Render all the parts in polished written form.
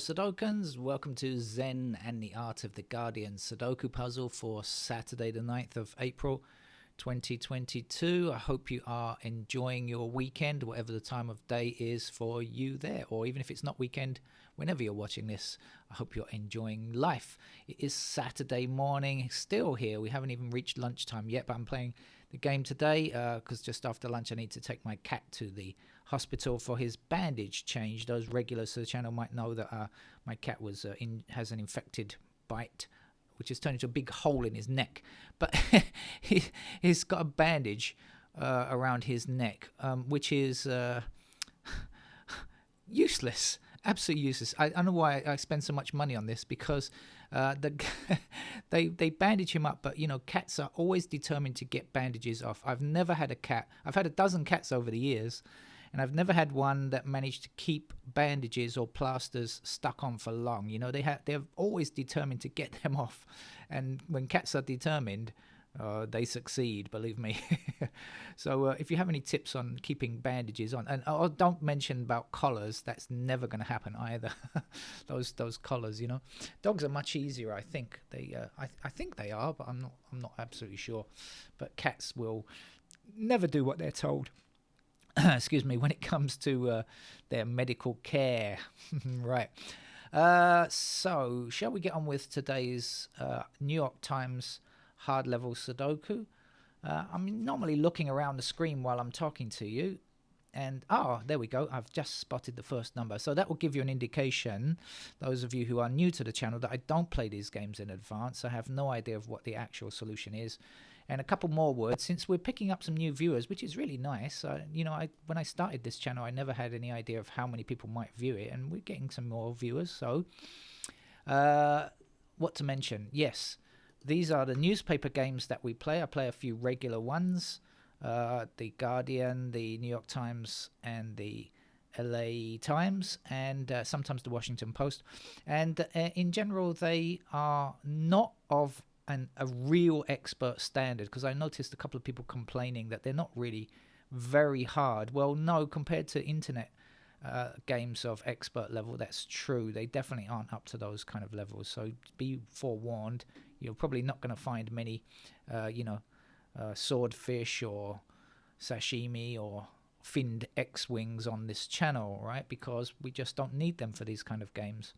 Sudokans, welcome to Zen and the Art of the Guardian Sudoku puzzle for Saturday the 9th of April 2022. I hope you are enjoying your weekend, whatever the time of day is for you there, or even if it's not weekend, whenever you're watching this, I hope you're enjoying life. It is Saturday morning, still here. We haven't even reached lunchtime yet, but I'm playing the game today because just after lunch I need to take my cat to the hospital for his bandage change. Those regulars to the channel might know that my cat has an infected bite, which has turned into a big hole in his neck. But he's got a bandage around his neck, which is useless. Absolutely useless. I don't know why I spend so much money on this, because they bandage him up, but you know, cats are always determined to get bandages off. I've never had a cat. I've had a dozen cats over the years, and I've never had one that managed to keep bandages or plasters stuck on for long. You know, they're always determined to get them off, and when cats are determined, they succeed, believe me. So if you have any tips on keeping bandages on, and don't mention about collars, that's never going to happen either. those collars, you know, dogs are much easier. I think I think they are, but I'm not absolutely sure. But cats will never do what they're told. Excuse me, when it comes to their medical care. Right. So shall we get on with today's New York Times hard level Sudoku? I'm normally looking around the screen while I'm talking to you, and there we go, I've just spotted the first number. So that will give you an indication, those of you who are new to the channel, that I don't play these games in advance. I have no idea of what the actual solution is. And a couple more words, since we're picking up some new viewers, which is really nice. You know, when I started this channel, I never had any idea of how many people might view it, and we're getting some more viewers. So what to mention? Yes, these are the newspaper games that we play. I play a few regular ones, the Guardian, the New York Times, and the LA Times, and sometimes the Washington Post. And in general, they are not of a real expert standard, because I noticed a couple of people complaining that they're not really very hard. Well, no, compared to internet games of expert level, that's true. They definitely aren't up to those kind of levels, so be forewarned. You're probably not going to find many swordfish or sashimi or finned X-wings on this channel, right? Because we just don't need them for these kind of games.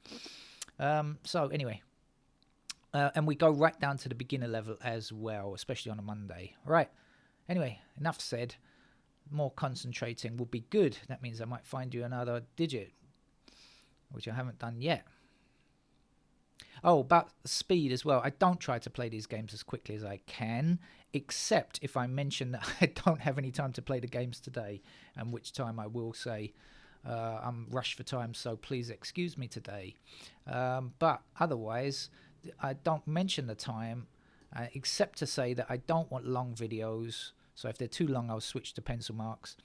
So anyway, and we go right down to the beginner level as well, especially on a Monday. Right, anyway, enough said. More concentrating would be good. That means I might find you another digit, which I haven't done yet. Oh, about speed as well. I don't try to play these games as quickly as I can, except if I mention that I don't have any time to play the games today, and which time I will say I'm rushed for time, so please excuse me today. But otherwise, I don't mention the time, except to say that I don't want long videos. So if they're too long, I'll switch to pencil marks.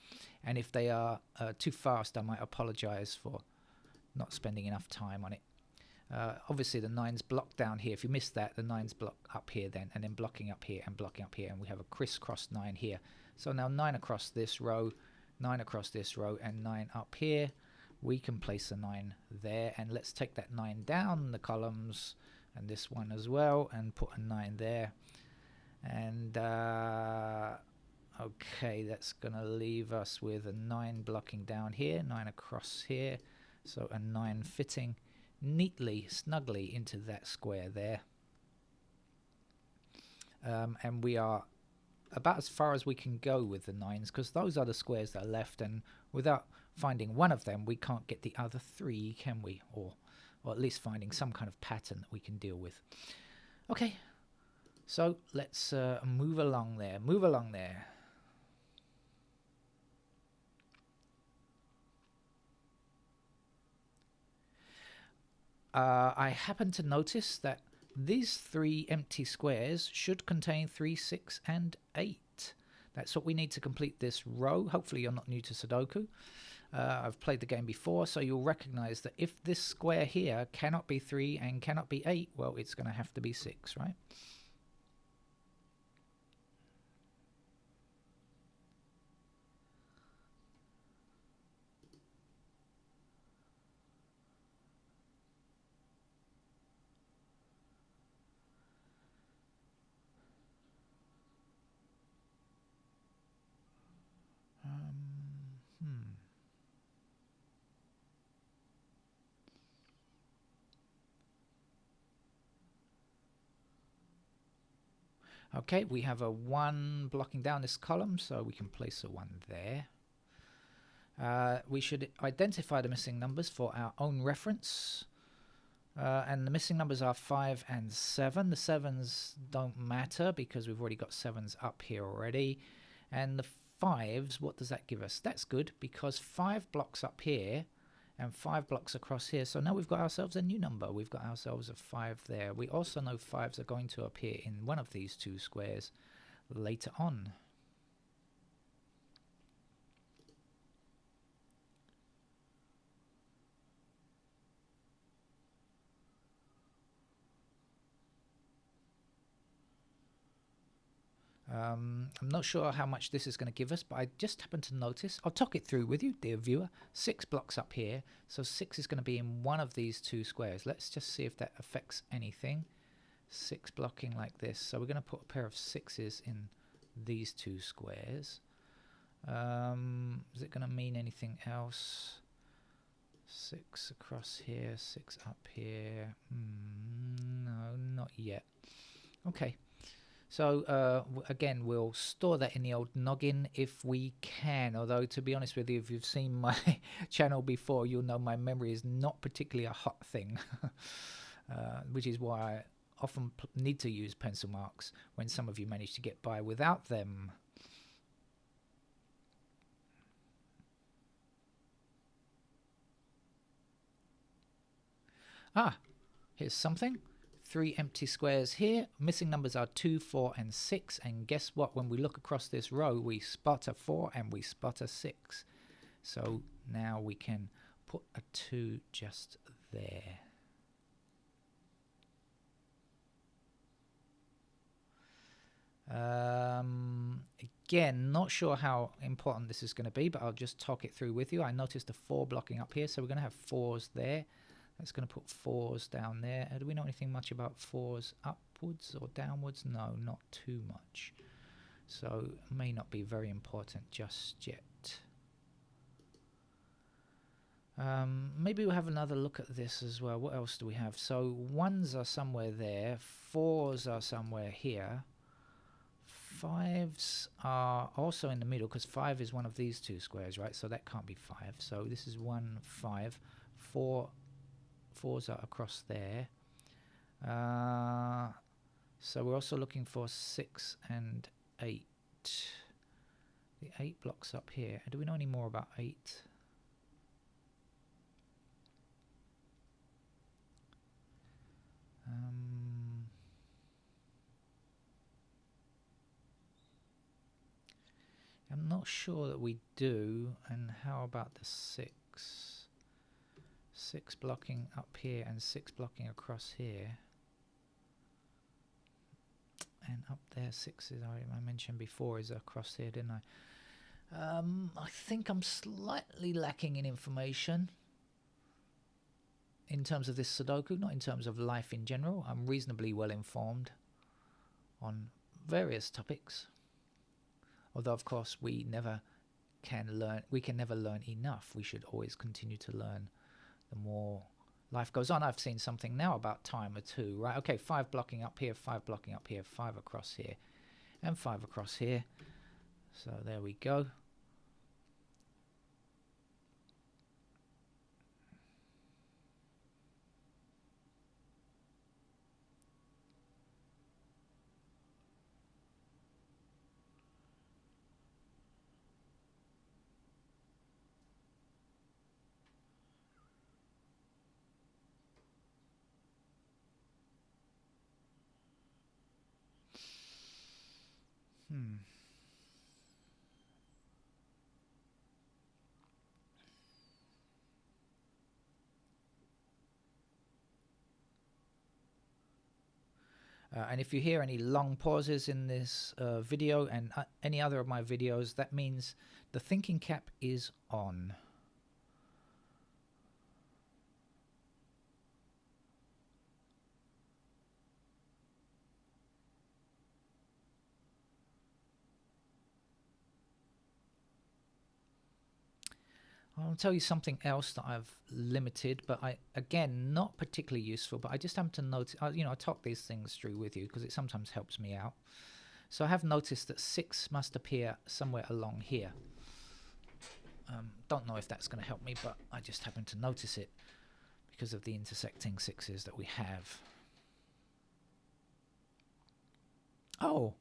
And if they are too fast, I might apologize for not spending enough time on it. Obviously, the 9's blocked down here. If you missed that, the 9's block up here then, and then blocking up here and blocking up here. And we have a crisscross 9 here. So now 9 across this row, 9 across this row, and 9 up here. We can place a 9 there. And let's take that 9 down the columns, and this one as well, and put a 9 there. And okay, that's going to leave us with a 9 blocking down here, 9 across here. So a 9 fitting neatly, snugly into that square there. And we are about as far as we can go with the 9s, because those are the squares that are left, and without finding one of them, we can't get the other 3, can we? Or at least finding some kind of pattern that we can deal with. Okay, so let's move along there. Move along there. I happen to notice that these 3 empty squares should contain 3, 6, and 8. That's what we need to complete this row. Hopefully you're not new to Sudoku. I've played the game before, so you'll recognize that if this square here cannot be 3 and cannot be 8, well, it's going to have to be 6, right? Okay, we have a 1 blocking down this column, so we can place a 1 there. We should identify the missing numbers for our own reference. And the missing numbers are 5 and 7. The 7s don't matter because we've already got 7s up here already. And the 5s, what does that give us? That's good because 5 blocks up here and 5 blocks across here. So now we've got ourselves a new number. We've got ourselves a 5 there. We also know 5s are going to appear in one of these two squares later on. I'm not sure how much this is going to give us, but I just happened to notice, I'll talk it through with you, dear viewer, 6 blocks up here, so 6 is going to be in one of these two squares. Let's just see if that affects anything. 6 blocking like this, so we're going to put a pair of 6s in these two squares. Is it going to mean anything else? 6 across here, 6 up here. No, not yet. Okay. So again, we'll store that in the old noggin if we can, although to be honest with you, if you've seen my channel before, you'll know my memory is not particularly a hot thing, which is why I often need to use pencil marks when some of you manage to get by without them. Here's something. 3 empty squares here. Missing numbers are 2, 4, and 6. And guess what? When we look across this row, we spot a 4 and we spot a 6. So now we can put a 2 just there. Again, not sure how important this is going to be, but I'll just talk it through with you. I noticed a 4 blocking up here, so we're going to have 4s there. That's going to put 4s down there. Do we know anything much about 4s upwards or downwards? No, not too much. So it may not be very important just yet. Maybe we'll have another look at this as well. What else do we have? So 1s are somewhere there. 4s are somewhere here. 5s are also in the middle because 5 is one of these two squares, right? So that can't be 5. So this is 1, 5, 4. 4s are across there. So we're also looking for 6 and 8. The 8 blocks up here. Do we know any more about 8? I'm not sure that we do. And how about the 6? 6 blocking up here and 6 blocking across here. And up there, 6 is, I mentioned before, is across here, didn't I? I think I'm slightly lacking in information in terms of this Sudoku, not in terms of life in general. I'm reasonably well informed on various topics. Although, of course, we can never learn enough. We should always continue to learn the more life goes on. I've seen something now about timer 2, right? Okay, 5 blocking up here, 5 blocking up here, 5 across here, and 5 across here. So there we go. And if you hear any long pauses in this video and any other of my videos, that means the thinking cap is on. I'll tell you something else that I've limited, but again, not particularly useful, but I just happen to notice, I talk these things through with you because it sometimes helps me out. So I have noticed that 6 must appear somewhere along here. Don't know if that's going to help me, but I just happen to notice it because of the intersecting 6s that we have. Oh,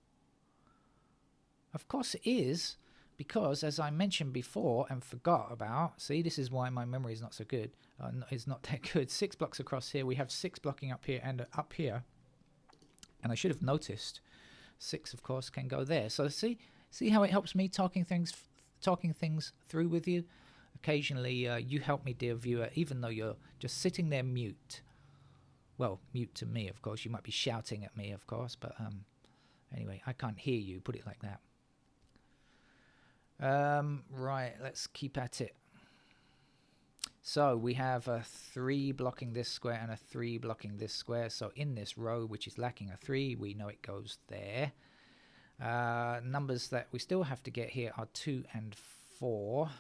of course it is, because as I mentioned before and forgot about, see, this is why my memory is not so good. It's not that good. 6 blocks across here. We have 6 blocking up here and up here. And I should have noticed 6, of course, can go there. So see how it helps me talking things through with you. Occasionally, you help me, dear viewer, even though you're just sitting there mute. Well, mute to me, of course. You might be shouting at me, of course, but anyway, I can't hear you. Put it like that. Right, let's keep at it. So we have a 3 blocking this square and a 3 blocking this square. So in this row, which is lacking a 3, we know it goes there. Numbers that we still have to get here are 2 and 4.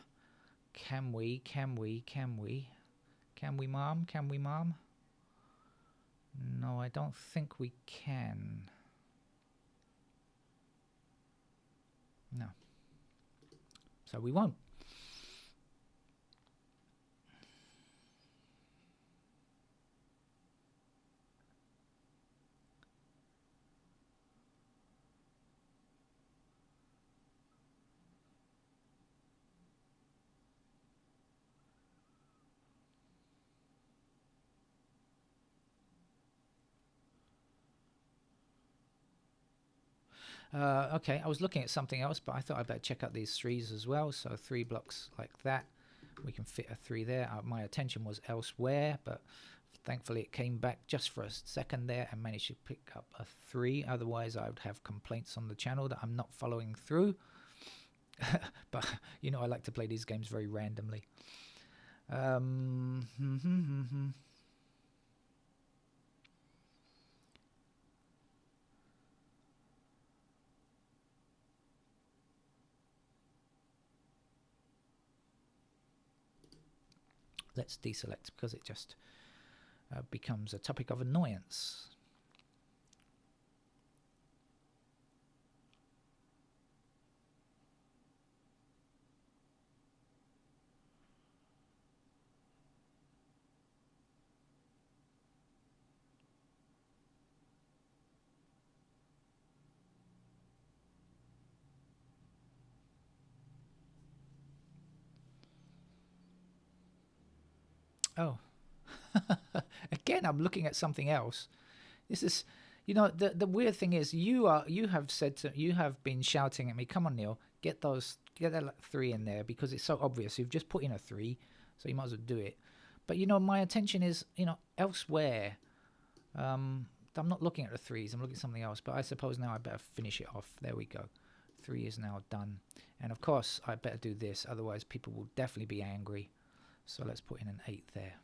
Can we, Mom? No, I don't think we can. No. So we won't. Okay, I was looking at something else, but I thought I'd better check out these 3s as well. So 3 blocks like that. We can fit a 3 there. My attention was elsewhere, but thankfully it came back just for a second there and managed to pick up a 3. Otherwise, I would have complaints on the channel that I'm not following through. But, you know, I like to play these games very randomly. Let's deselect because it just becomes a topic of annoyance. Oh, again, I'm looking at something else. This is, you know, the weird thing is you have been shouting at me. Come on, Neil, get that 3 in there because it's so obvious. You've just put in a 3, so you might as well do it. But you know, my attention is elsewhere. I'm not looking at the 3s. I'm looking at something else. But I suppose now I better finish it off. There we go. 3 is now done. And of course, I better do this. Otherwise, people will definitely be angry. So let's put in an 8 there.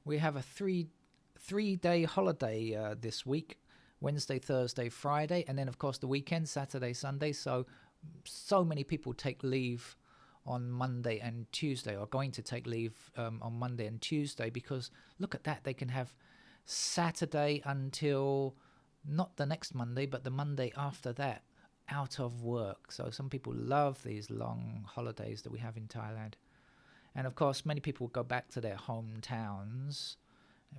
We have a three-day holiday this week, Wednesday, Thursday, Friday, and then of course the weekend, Saturday, Sunday. So many people take leave on Monday and Tuesday, or going to take leave on Monday and Tuesday, because look at that, they can have Saturday until not the next Monday, but the Monday after that out of work. So some people love these long holidays that we have in Thailand. And of course, many people go back to their hometowns,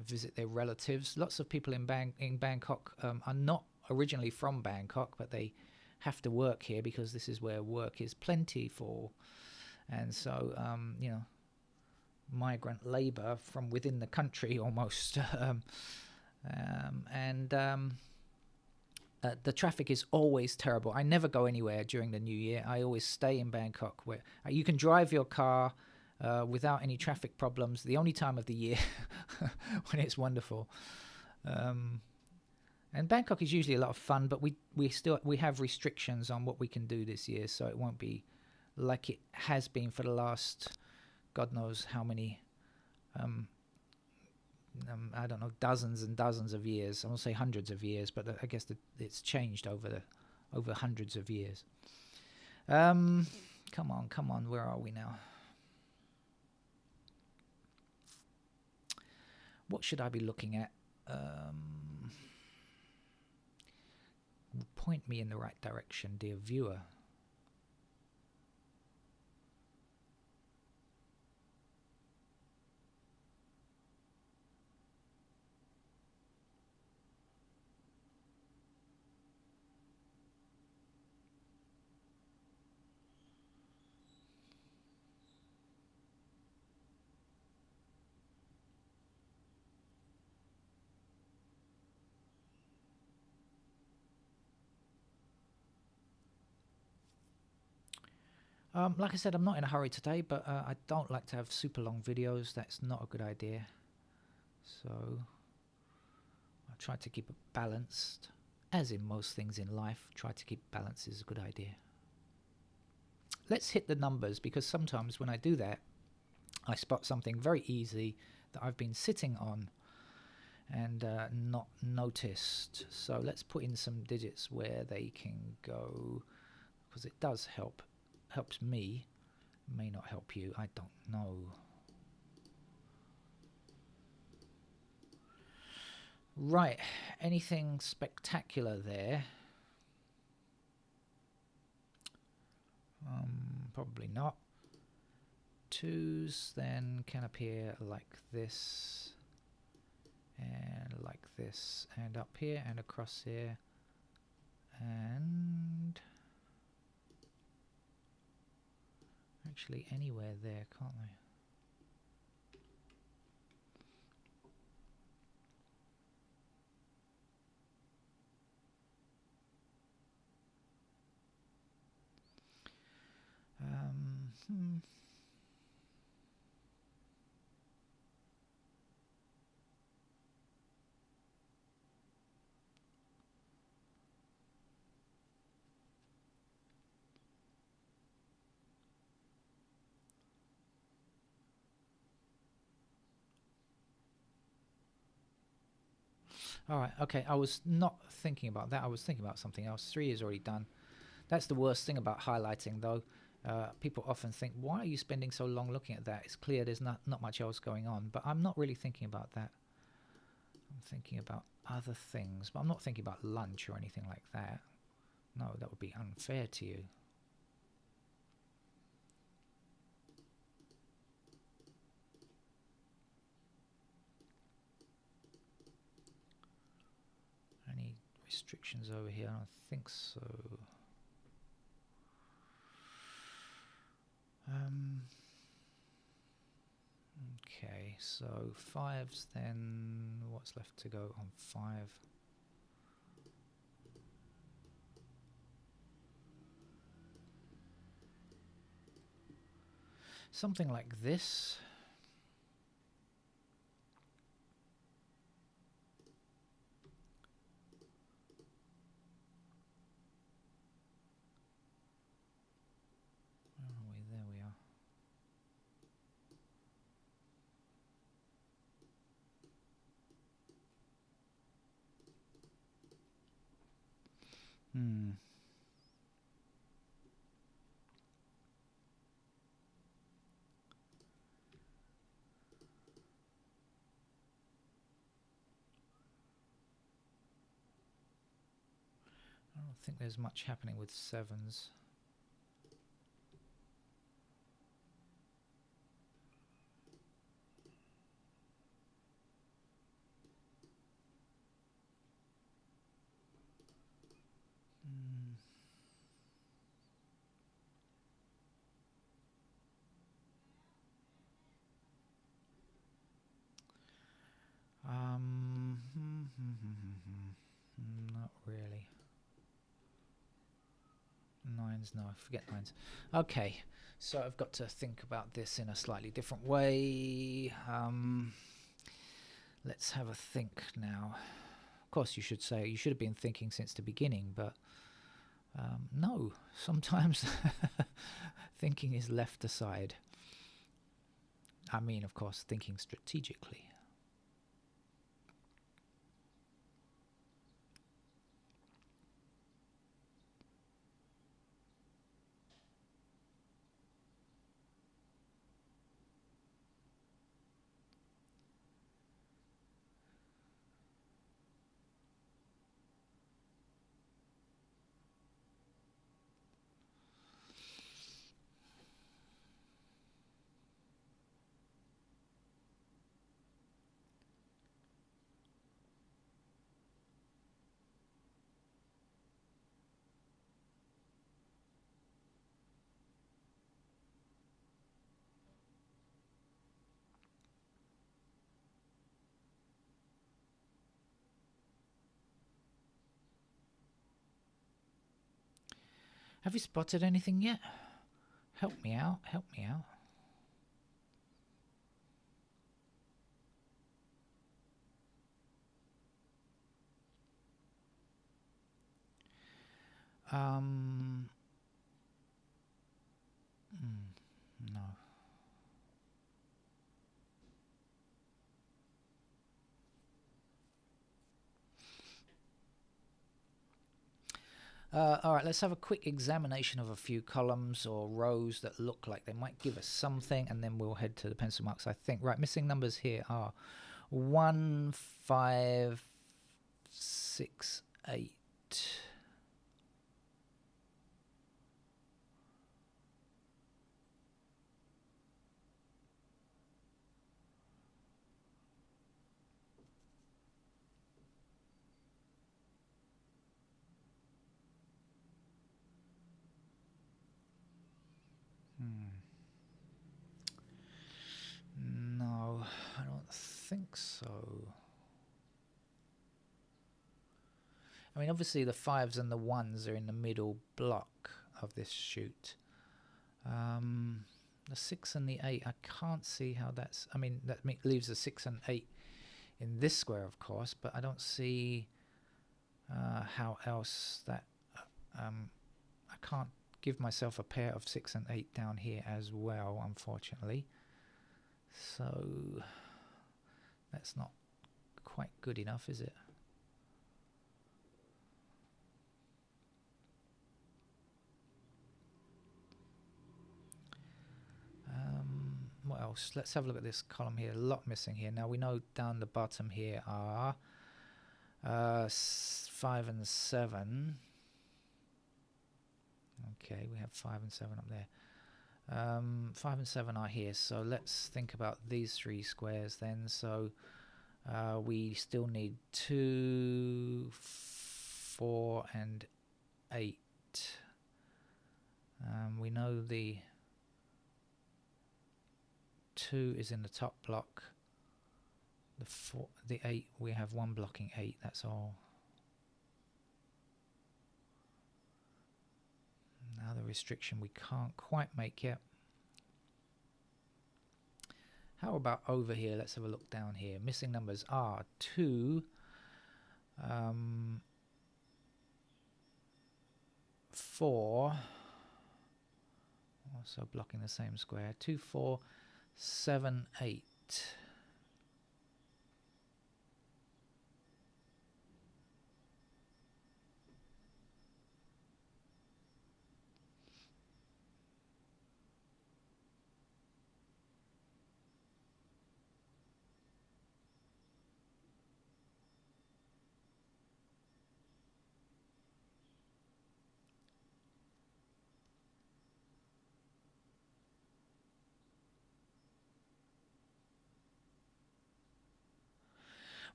visit their relatives. Lots of people in Bangkok are not originally from Bangkok, but they have to work here because this is where work is plentiful. And so, migrant labor from within the country almost. The traffic is always terrible. I never go anywhere during the New Year. I always stay in Bangkok, where you can drive your car without any traffic problems. The only time of the year when it's wonderful. And Bangkok is usually a lot of fun, but we have restrictions on what we can do this year, so it won't be like it has been for the last God knows how many. Um, I don't know, dozens and dozens of years. I won't say hundreds of years, but I guess it's changed over hundreds of years. Come on, where are we now? What should I be looking at? Point me in the right direction, dear viewer. Like I said, I'm not in a hurry today, but I don't like to have super long videos. That's not a good idea. So I try to keep it balanced. As in most things in life, try to keep balance is a good idea. Let's hit the numbers, because sometimes when I do that, I spot something very easy that I've been sitting on and not noticed. So let's put in some digits where they can go, because it does helps me, may not help you, I don't know. Right, anything spectacular there? Probably not. Twos then can appear like this, and like this, and up here and across here, and actually anywhere there, can't they? All right, okay, I was not thinking about that. I was thinking about something else. 3 is already done. That's the worst thing about highlighting, though. People often think, why are you spending so long looking at that? It's clear there's not much else going on. But I'm not really thinking about that. I'm thinking about other things. But I'm not thinking about lunch or anything like that. No, that would be unfair to you. Any restrictions over here? I don't think so. Okay, so fives, then what's left to go on 5? Something like this. Where are we? There we are. I don't think there's much happening with sevens. Not really. Nines, no, forget nines. Okay, so I've got to think about this in a slightly different way. Let's have a think now. course, you should say you should have been thinking since the beginning, but no, sometimes thinking is left aside. I mean, of course, thinking strategically. Have you spotted anything yet? Help me out, help me out. Um, no. All right, let's have a quick examination of a few columns or rows that look like they might give us something, and then we'll head to the pencil marks, I think. Right, missing numbers here are 1, 5, 6, 8. No, I don't think so. I mean, obviously the 5s and the 1s are in the middle block of this shoot. The 6 and the 8, I can't see how that's... I mean, that leaves the 6 and 8 in this square, of course, but I don't see how else that... I can't give myself a pair of 6 and 8 down here as well, unfortunately. So that's not quite good enough, is it? What else? Let's have a look at this column here. A lot missing here. Now we know down the bottom here are 5 and 7. Okay, we have 5 and 7 up there. 5 and 7 are here, so let's think about these 3 squares then. So we still need 2, 4 and 8. We know the 2 is in the top block. The 8, we have one blocking 8, that's all. Now the restriction we can't quite make yet. How about over here? Let's have a look down here. Missing numbers are 2, 4, also blocking the same square, 2, 4, 7, 8.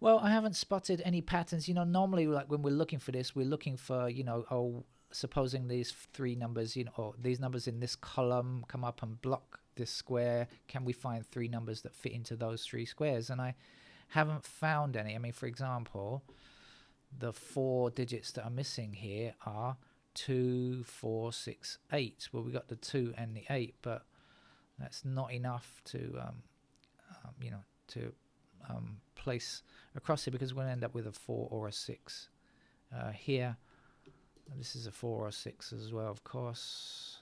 Well, I haven't spotted any patterns. You know, normally, like when we're looking for this, we're looking for, you know, oh, supposing these 3 numbers, you know, or these numbers in this column come up and block this square. Can we find 3 numbers that fit into those 3 squares? And I haven't found any. I mean, for example, the 4 digits that are missing here are 2, 4, 6, 8. Well, we got the 2 and the 8, but that's not enough to, you know, to place across here because we're going to end up with a 4 or a 6 here. And this is a 4 or 6 as well, of course.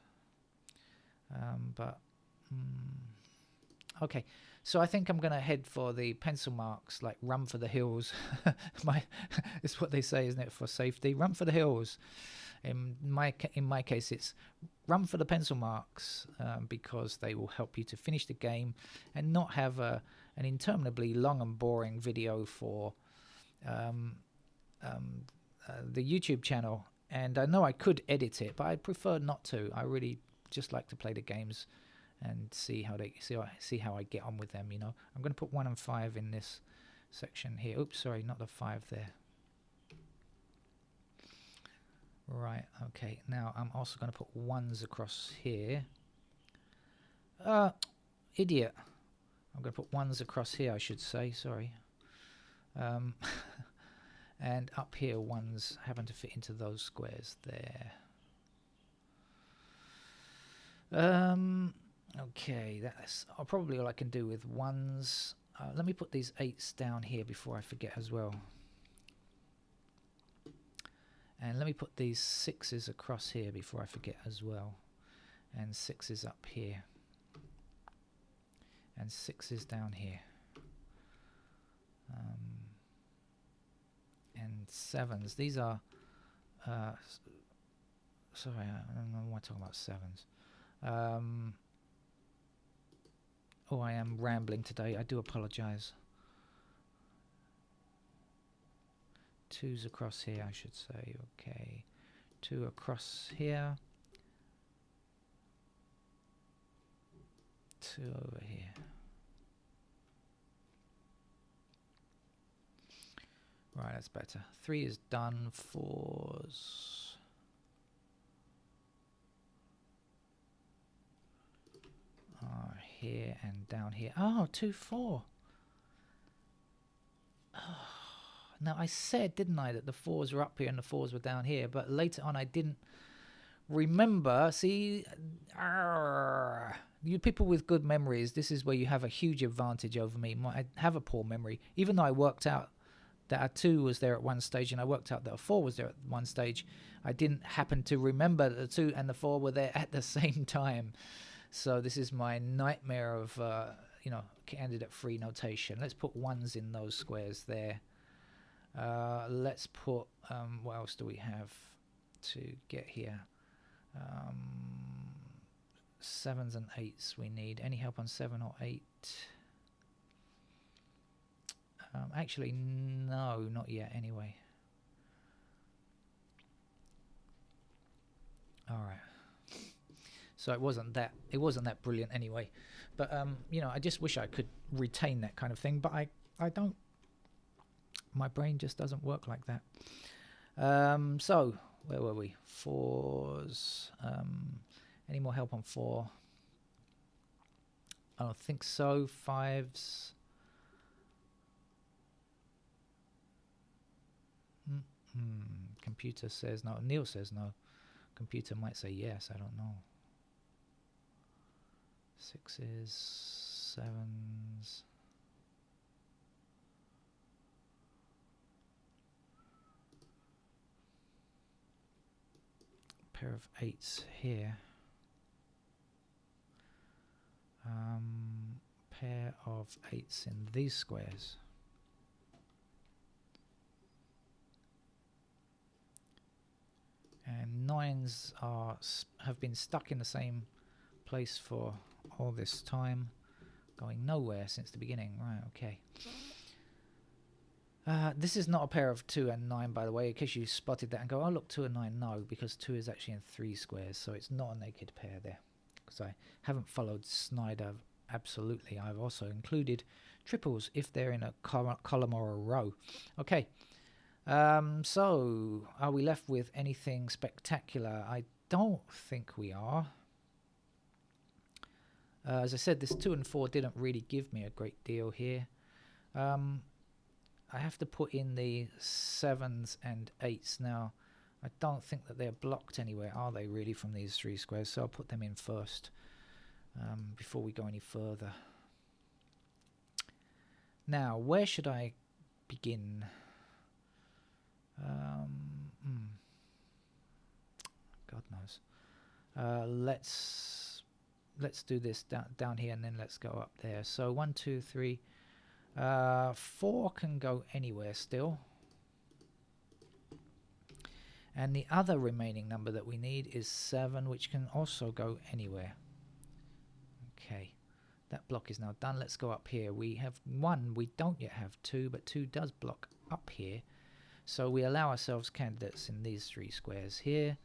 Okay, so I think I'm going to head for the pencil marks, like run for the hills. It's what they say, isn't it, for safety? Run for the hills. In my case, it's run for the pencil marks because they will help you to finish the game and not have an interminably long and boring video for the YouTube channel. And I know I could edit it, but I prefer not to. I really just like to play the games and see how I get on with them. You know, I'm going to put 1 and 5 in this section here. Oops, sorry, not the 5 there. Right, okay, now I'm also going to put 1s across here. Idiot. I'm going to put 1s across here, I should say, sorry. And up here, 1s happen to fit into those squares there. Okay, that's probably all I can do with 1s. Let me put these 8s down here before I forget as well. And let me put these 6s across here before I forget as well. And 6s up here. And 6s down here. And 7s. These are... sorry, I don't know why I'm talking about 7s. Oh, I am rambling today. I do apologize. 2s across here, I should say. Okay. 2 across here. 2 over here. Right, that's better. 3 is done. 4s. Are here and down here. Oh, 2, 4. Oh. Now, I said, didn't I, that the 4s were up here and the 4s were down here, but later on I didn't remember. See, you people with good memories, this is where you have a huge advantage over me. I have a poor memory. Even though I worked out that a 2 was there at one stage and I worked out that a 4 was there at one stage, I didn't happen to remember that the 2 and the 4 were there at the same time. So this is my nightmare of, candidate-free notation. Let's put 1s in those squares there. Let's put, what else do we have to get here? 7s and 8s we need. Any help on 7 or 8? Actually, no, not yet anyway. All right. So it wasn't that brilliant anyway. But, I just wish I could retain that kind of thing, but I don't. My brain just doesn't work like that. So, where were we? 4s. Any more help on 4? I don't think so. 5s. Computer says no. Neil says no. Computer might say yes. I don't know. 6s. 7s. Pair of 8s here. Pair of 8s in these squares. And 9s have been stuck in the same place for all this time, going nowhere since the beginning. Right, okay. This is not a pair of 2 and 9, by the way, in case you spotted that and go, oh, look, 2 and 9. No, because 2 is actually in 3 squares, so it's not a naked pair there. Because I haven't followed Snyder absolutely. I've also included triples if they're in a column or a row. Okay. So, are we left with anything spectacular? I don't think we are. As I said, this 2 and 4 didn't really give me a great deal here. I have to put in the 7s and 8s now. I don't think that they're blocked anywhere, are they, really, from these 3 squares? So I'll put them in first before we go any further. Now, where should I begin? God knows. Let's do this down here, and then let's go up there. So 1, 2, 3, 4 can go anywhere still. And the other remaining number that we need is 7, which can also go anywhere. Okay, that block is now done. Let's go up here. We have 1, we don't yet have 2, but 2 does block up here. So we allow ourselves candidates in these 3 squares here.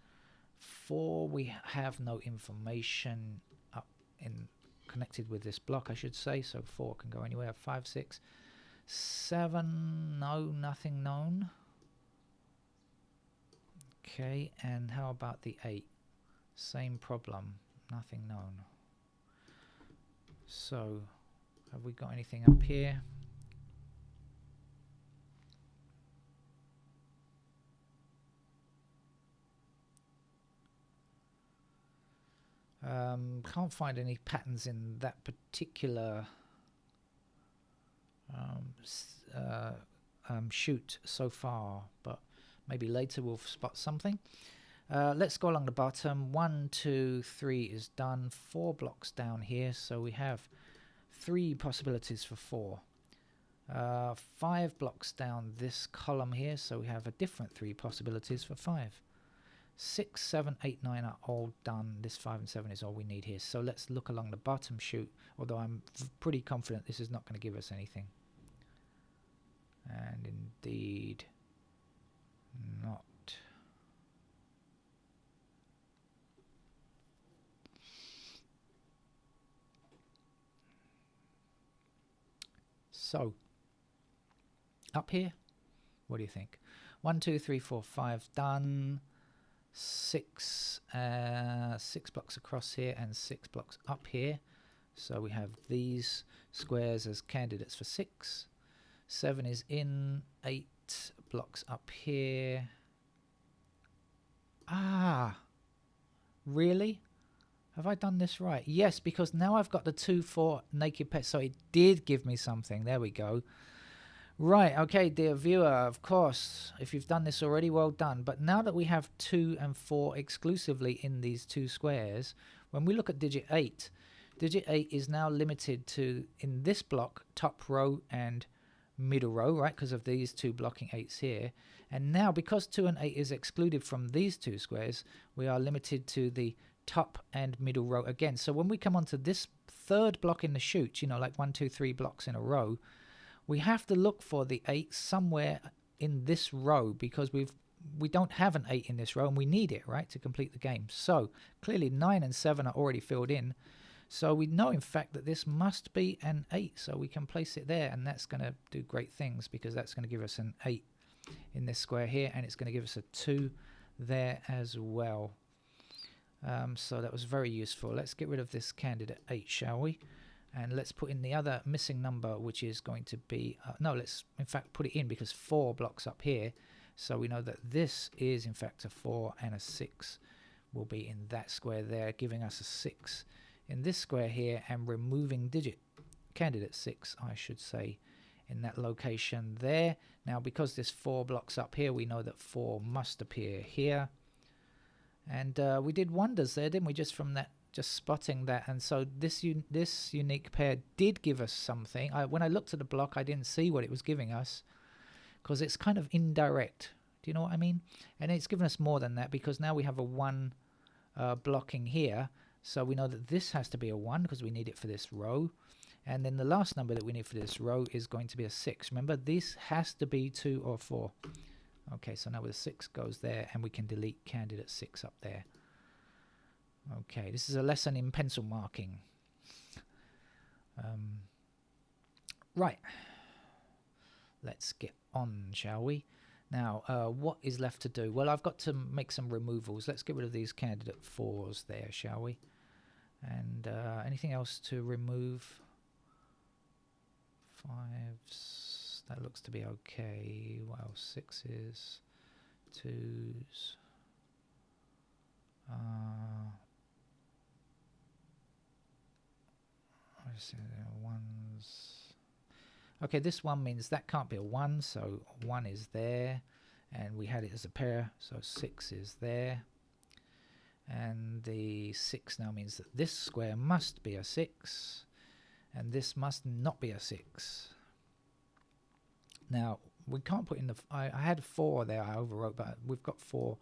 4, we have no information up in connected with this block, I should say, so 4 can go anywhere. 5, 6, 7, no, nothing known. Okay, and how about the 8? Same problem, nothing known. So, have we got anything up here? Can't find any patterns in that particular shoot so far, but maybe later we'll spot something. Let's go along the bottom. 1, 2, 3 is done. 4 blocks down here, so we have 3 possibilities for 4. 5 blocks down this column here, so we have a different 3 possibilities for 5. 6, 7, 8, 9 are all done. This 5 and 7 is all we need here. So let's look along the bottom chute, although I'm pretty confident this is not going to give us anything. And indeed not. So up here, what do you think? 1, 2, 3, 4, 5 done. 6 blocks across here and 6 blocks up here, so we have these squares as candidates for 6. 7 is in. 8 blocks up here. Really? Have I done this right? Yes, because now I've got the 2, 4 naked pets, so it did give me something. There we go. Right, okay, dear viewer, of course, if you've done this already, well done. But now that we have 2 and 4 exclusively in these 2 squares, when we look at digit 8 is now limited to, in this block, top row and middle row, right, because of these 2 blocking 8s here. And now, because 2 and 8 is excluded from these 2 squares, we are limited to the top and middle row again. So when we come onto this 3rd block in the chute, you know, like 1, 2, 3 blocks in a row, we have to look for the 8 somewhere in this row, because we don't have an 8 in this row and we need it, right, to complete the game. So clearly 9 and 7 are already filled in, so we know in fact that this must be an 8, so we can place it there, and that's going to do great things, because that's going to give us an 8 in this square here, and it's going to give us a 2 there as well. So that was very useful. Let's get rid of this candidate 8, shall we? And let's put in the other missing number, which is going to be... no, let's in fact put it in, because 4 blocks up here. So we know that this is in fact a 4, and a 6 will be in that square there, giving us a 6 in this square here, and removing digit candidate 6, I should say, in that location there. Now, because this 4 blocks up here, we know that 4 must appear here. And we did wonders there, didn't we, just from that, just spotting that. And so this unique pair did give us something. When I looked at the block, I didn't see what it was giving us, because it's kind of indirect. Do you know what I mean? And it's given us more than that, because now we have a 1 blocking here. So we know that this has to be a 1, because we need it for this row. And then the last number that we need for this row is going to be a 6. Remember, this has to be 2 or 4. Okay, so now the 6 goes there, and we can delete candidate 6 up there. Okay, this is a lesson in pencil marking. Right, let's get on, shall we? Now, what is left to do? Well, I've got to make some removals. Let's get rid of these candidate 4s there, shall we? And anything else to remove? 5s, that looks to be okay. Well, 6s, 2s. Ones. Okay, this 1 means that can't be a 1, so 1 is there, and we had it as a pair, so 6 is there. And the 6 now means that this square must be a 6, and this must not be a 6. Now, we can't put in the... I had 4 there, I overwrote, but we've got 4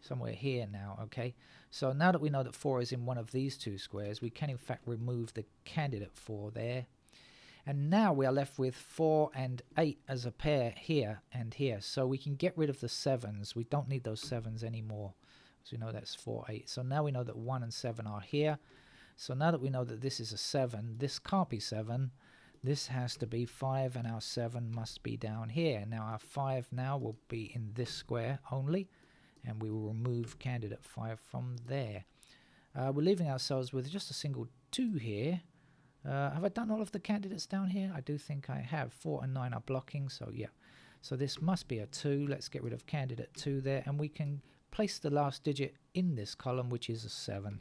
somewhere here now, okay? So now that we know that 4 is in one of these two squares, we can in fact remove the candidate 4 there. And now we are left with 4 and 8 as a pair here and here. So we can get rid of the 7s. We don't need those 7s anymore. So we know that's 4, 8. So now we know that 1 and 7 are here. So now that we know that this is a 7, this can't be 7. This has to be 5, and our 7 must be down here. Now our 5 now will be in this square only, and we will remove candidate 5 from there. We're leaving ourselves with just a single 2 here. Have I done all of the candidates down here? I do think I have. 4 and 9 are blocking, so yeah. So this must be a 2. Let's get rid of candidate 2 there, and we can place the last digit in this column, which is a 7.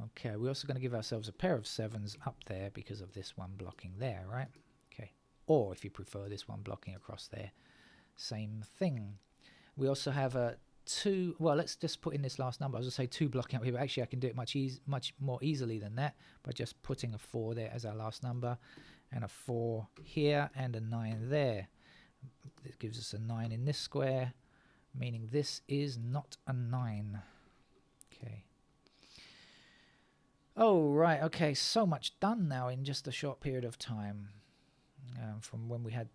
Okay, we're also going to give ourselves a pair of 7s up there because of this one blocking there, right? Okay, or if you prefer this one blocking across there, same thing. We also have a 2, well, let's just put in this last number. I was going to say 2 blocking up here, but actually I can do it much more easily than that by just putting a 4 there as our last number, and a 4 here, and a 9 there. This gives us a 9 in this square, meaning this is not a 9. Okay. Oh, right, okay, so much done now in just a short period of time. From when we had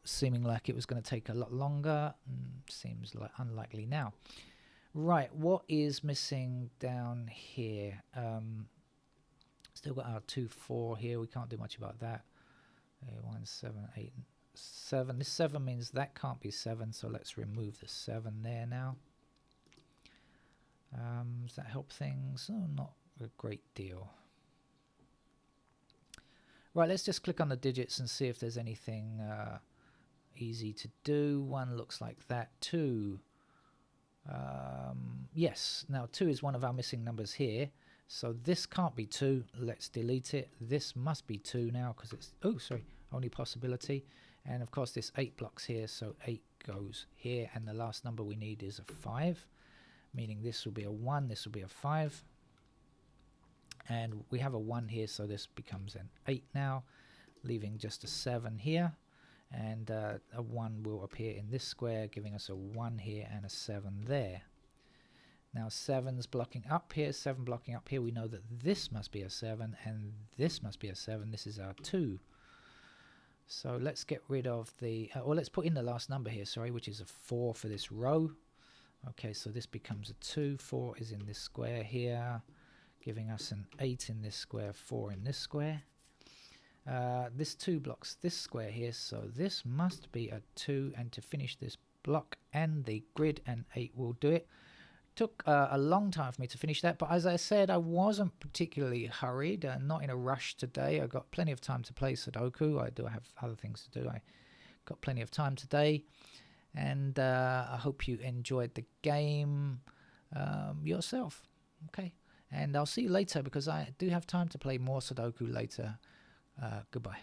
seeming like it was going to take a lot longer, seems like unlikely now. Right, what is missing down here? Still got our 2, 4 here. We can't do much about that. 1, 7, 8, 7. This 7 means that can't be 7, so let's remove the 7 there now. Does that help things? Oh, not a great deal. Right, let's just click on the digits and see if there's anything easy to do. 1 looks like that. 2. Yes, now 2 is one of our missing numbers here. So this can't be 2. Let's delete it. This must be 2 now because it's, oh, sorry, only possibility. And of course this 8 blocks here, so 8 goes here. And the last number we need is a 5, meaning this will be a 1, this will be a 5. And we have a 1 here, so this becomes an 8 now, leaving just a 7 here. And a 1 will appear in this square, giving us a 1 here and a 7 there. Now 7's blocking up here, 7 blocking up here. We know that this must be a 7 and this must be a 7. This is our 2. So let's get rid of the, or let's put in the last number here, sorry, which is a 4 for this row. Okay, so this becomes a 2. 4 is in this square here, giving us an 8 in this square, 4 in this square. This 2 blocks this square here, so this must be a 2, and to finish this block and the grid, and 8 will do it. Took a long time for me to finish that, but as I said, I wasn't particularly hurried, not in a rush today. I got plenty of time to play Sudoku. I do have other things to do. I got plenty of time today, and I hope you enjoyed the game yourself. Okay. And I'll see you later because I do have time to play more Sudoku later. Goodbye.